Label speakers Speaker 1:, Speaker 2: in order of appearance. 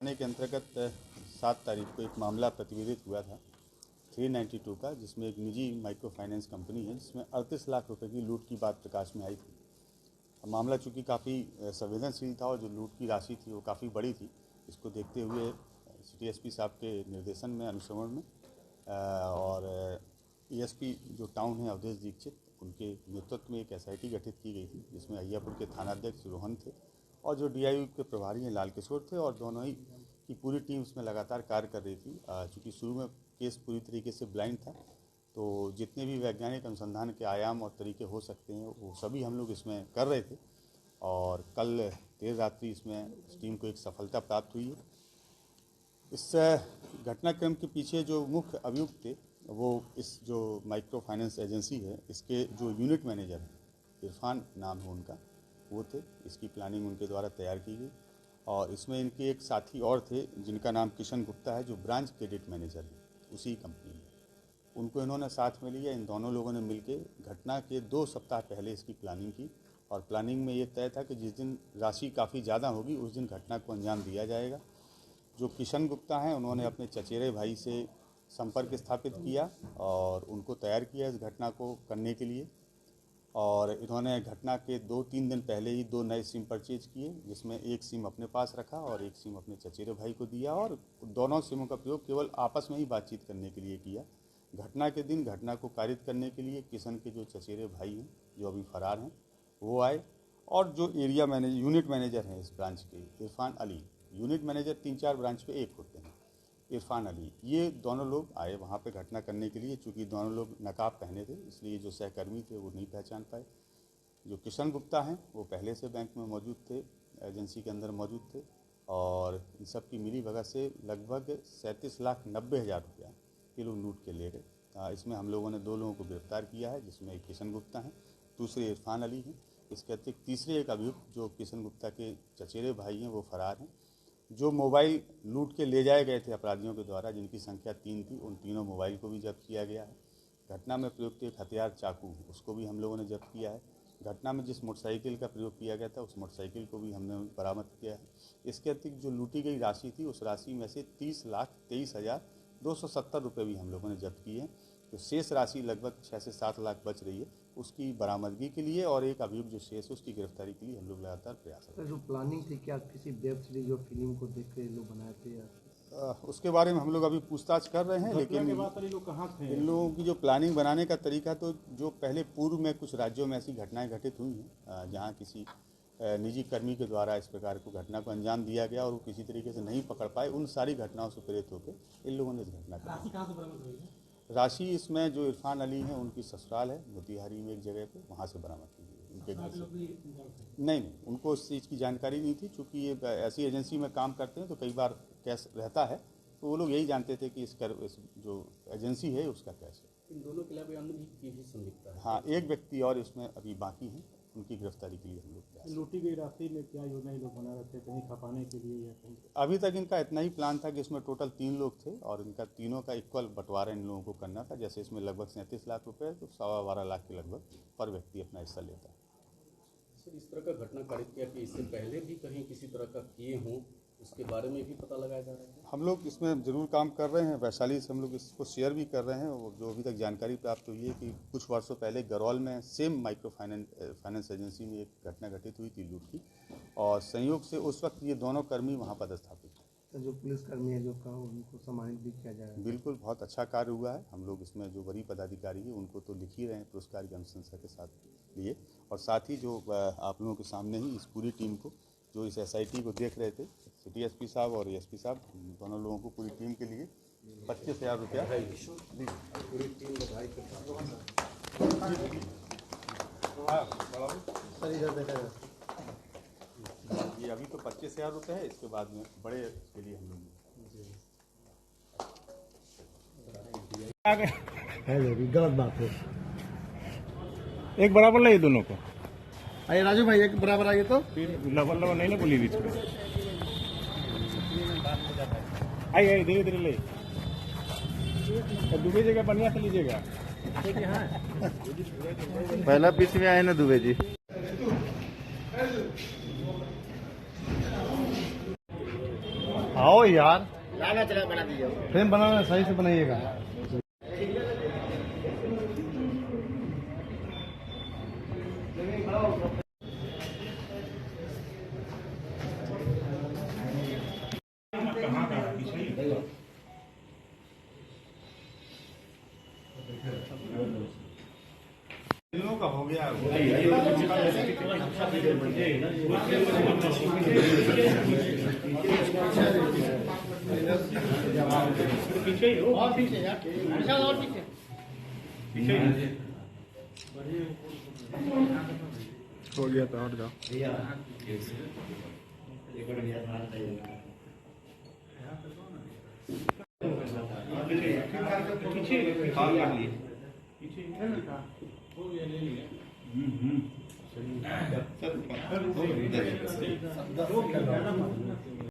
Speaker 1: थाने के अंतर्गत 7 तारीख को एक मामला प्रतिवेदित हुआ था 392 का, जिसमें एक निजी माइक्रो फाइनेंस कंपनी है जिसमें 38 लाख रुपए की लूट की बात प्रकाश में आई थी। मामला चूँकि काफ़ी संवेदनशील था और जो लूट की राशि थी वो काफ़ी बड़ी थी। इसको देखते हुए सिटी एसपी साहब के निर्देशन में, अनुश्रवण में और एएसपी जो टाउन है अवधेश दीक्षित, उनके नेतृत्व में एक एसआईटी गठित की गई थी जिसमें अय्यापुर के थानाध्यक्ष रोहन थे और जो डीआईयू के प्रभारी हैं लाल किशोर थे, और दोनों ही की पूरी टीम इसमें लगातार कार्य कर रही थी। चूँकि शुरू में केस पूरी तरीके से ब्लाइंड था, तो जितने भी वैज्ञानिक अनुसंधान के आयाम और तरीके हो सकते हैं वो सभी हम लोग इसमें कर रहे थे और कल देर रात्रि इसमें इस टीम को एक सफलता प्राप्त हुई है। इस घटनाक्रम के पीछे जो मुख्य अभियुक्त थे वो इस जो माइक्रो फाइनेंस एजेंसी है इसके जो यूनिट मैनेजर हैं, इरफान नाम है उनका, वो थे। इसकी प्लानिंग उनके द्वारा तैयार की गई और इसमें इनके एक साथी और थे जिनका नाम किशन गुप्ता है, जो ब्रांच क्रेडिट मैनेजर है उसी कंपनी में। उनको इन्होंने साथ में लिया। इन दोनों लोगों ने मिलकर घटना के 2 सप्ताह पहले इसकी प्लानिंग की और प्लानिंग में ये तय था कि जिस दिन राशि काफ़ी ज़्यादा होगी उस दिन घटना को अंजाम दिया जाएगा। जो किशन गुप्ता हैं उन्होंने अपने चचेरे भाई से संपर्क स्थापित किया और उनको तैयार किया इस घटना को करने के लिए, और इन्होंने घटना के 2-3 दिन पहले ही 2 नए सिम परचेज किए, जिसमें एक सिम अपने पास रखा और एक सिम अपने चचेरे भाई को दिया और दोनों सिमों का प्रयोग केवल आपस में ही बातचीत करने के लिए किया। घटना के दिन घटना को कारित करने के लिए किशन के जो चचेरे भाई हैं जो अभी फरार हैं वो आए, और जो एरिया मैनेजर यूनिट मैनेजर हैं इस ब्रांच के, Irfan Ali, unit manager 3-4 branch पे एक होते हैं, इरफान अली, ये दोनों लोग आए वहाँ पे घटना करने के लिए। चूँकि दोनों लोग नकाब पहने थे इसलिए जो सहकर्मी थे वो नहीं पहचान पाए। जो किशन गुप्ता हैं वो पहले से बैंक में मौजूद थे, एजेंसी के अंदर मौजूद थे, और इन सब की मिली भगत से लगभग 37,90,000 रुपया ये लोग लूट के ले गए। इसमें हम लोगों ने 2 लोगों को गिरफ्तार किया है, जिसमें एक किशन गुप्ता हैं, दूसरे इरफान अली हैं। इसके अतिरिक्त तीसरे एक अभियुक्त जो किशन गुप्ता के चचेरे भाई हैं वो फरार हैं। जो मोबाइल लूट के ले जाए गए थे अपराधियों के द्वारा, जिनकी संख्या 3 थी, उन तीनों मोबाइल को भी जब्त किया गया है। घटना में प्रयुक्त एक हथियार चाकू उसको भी हम लोगों ने जब्त किया है। घटना में जिस मोटरसाइकिल का प्रयोग किया गया था उस मोटरसाइकिल को भी हमने बरामद किया है। इसके अतिरिक्त जो लूटी गई राशि थी उस राशि में से 30,23,270 रुपये भी हम लोगों ने जब्त किए हैं। तो शेष राशि लगभग 6 से 7 लाख बच रही है, उसकी बरामदगी के लिए और एक अभियुक्त जो शेष है उसकी गिरफ्तारी के लिए हम लोग लगातार प्रयास कर रहे हैं।
Speaker 2: जो प्लानिंग थी, क्या किसी वेब सीरीज और फिल्म को देख के लोग बनाए थे या
Speaker 1: उसके बारे में हम लोग अभी पूछताछ कर रहे हैं, लेकिन
Speaker 2: लोग कहाँ थे?
Speaker 1: इन लोगों की जो प्लानिंग बनाने का तरीका, तो जो पहले पूर्व में कुछ राज्यों में ऐसी घटनाएं घटित हुई हैं जहां किसी निजी कर्मी के द्वारा इस प्रकार को घटना को अंजाम दिया गया और वो किसी तरीके से नहीं पकड़ पाए, उन सारी घटनाओं से प्रेरित होकर इन लोगों ने इस घटना को। राशि इसमें जो इरफान अली हैं उनकी ससुराल है मोतिहारी में एक जगह पे, वहाँ से बरामद की गई उनके घर से। नहीं, उनको इस चीज़ की जानकारी नहीं थी। चूँकि ये ऐसी एजेंसी में काम करते हैं तो कई बार कैश रहता है, तो वो लोग यही जानते थे कि इस जो एजेंसी है उसका कैश है।
Speaker 3: इन दोनों के अलावा अन्य भी संदिग्ध है।
Speaker 1: हाँ, एक व्यक्ति और इसमें अभी बाकी हैं, उनकी गिरफ्तारी के लिए हम लोग प्रयास।
Speaker 2: लूटी गई राशि में क्या योजना ये लोग बना रहे थे, कहीं खपाने के लिए या कहीं?
Speaker 1: अभी तक इनका इतना ही प्लान था कि इसमें टोटल 3 लोग थे और इनका तीनों का इक्वल बंटवारा इन लोगों को करना था। जैसे इसमें लगभग 37 लाख रुपए, तो 12.25 लाख के लगभग पर व्यक्ति अपना हिस्सा लेता है।
Speaker 3: सर, इस तरह का घटना कारित किया कि इससे पहले भी कहीं किसी तरह का किए हों, उसके बारे में भी पता लगाया जा रहा है।
Speaker 1: हम लोग इसमें ज़रूर काम कर रहे हैं, वैशाली से हम लोग इसको शेयर भी कर रहे हैं। और जो अभी तक जानकारी प्राप्त हुई है कि कुछ वर्षों पहले गरौल में सेम माइक्रो फाइनेंस एजेंसी में एक घटना घटित हुई थी लूट की, और संयोग से उस वक्त ये दोनों कर्मी वहाँ पदस्थापित थे।
Speaker 2: तो जो पुलिसकर्मी है जो कहा उनको सम्मानित भी किया जाए?
Speaker 1: बिल्कुल, बहुत अच्छा कार्य हुआ है। हम लोग इसमें जो वरीय पदाधिकारी है उनको तो लिख ही रहे हैं पुरस्कार की अनुशंसा के साथ लिए, और साथ ही जो आप लोगों के सामने ही इस पूरी टीम को, जो इस एसआईटी को देख रहे थे, सिटी एसपी साहब और एसपी साहब, दोनों लोगों को पूरी टीम के लिए 25,000 रुपया
Speaker 3: पूरी टीम बधाई के साथ।
Speaker 1: ये अभी तो 25,000 रुपये है, इसके बाद में बड़े के लिए हम लोग
Speaker 2: गलत बात है।
Speaker 4: एक बराबर ले दोनों को।
Speaker 2: आइए राजू भाई, एक बराबर आइए तो।
Speaker 4: लबर नहीं ना बोली बीच में। आइए धीरे धीरे ले, दुबे जगह बढ़िया से लीजिएगा।
Speaker 5: पहला पीस में आए ना दुबे जी।
Speaker 6: आओ यार, फ्रेम बनाना सही से बनाइएगा।
Speaker 5: तीनों का हो गया।
Speaker 6: हो गया तो हट जाओ।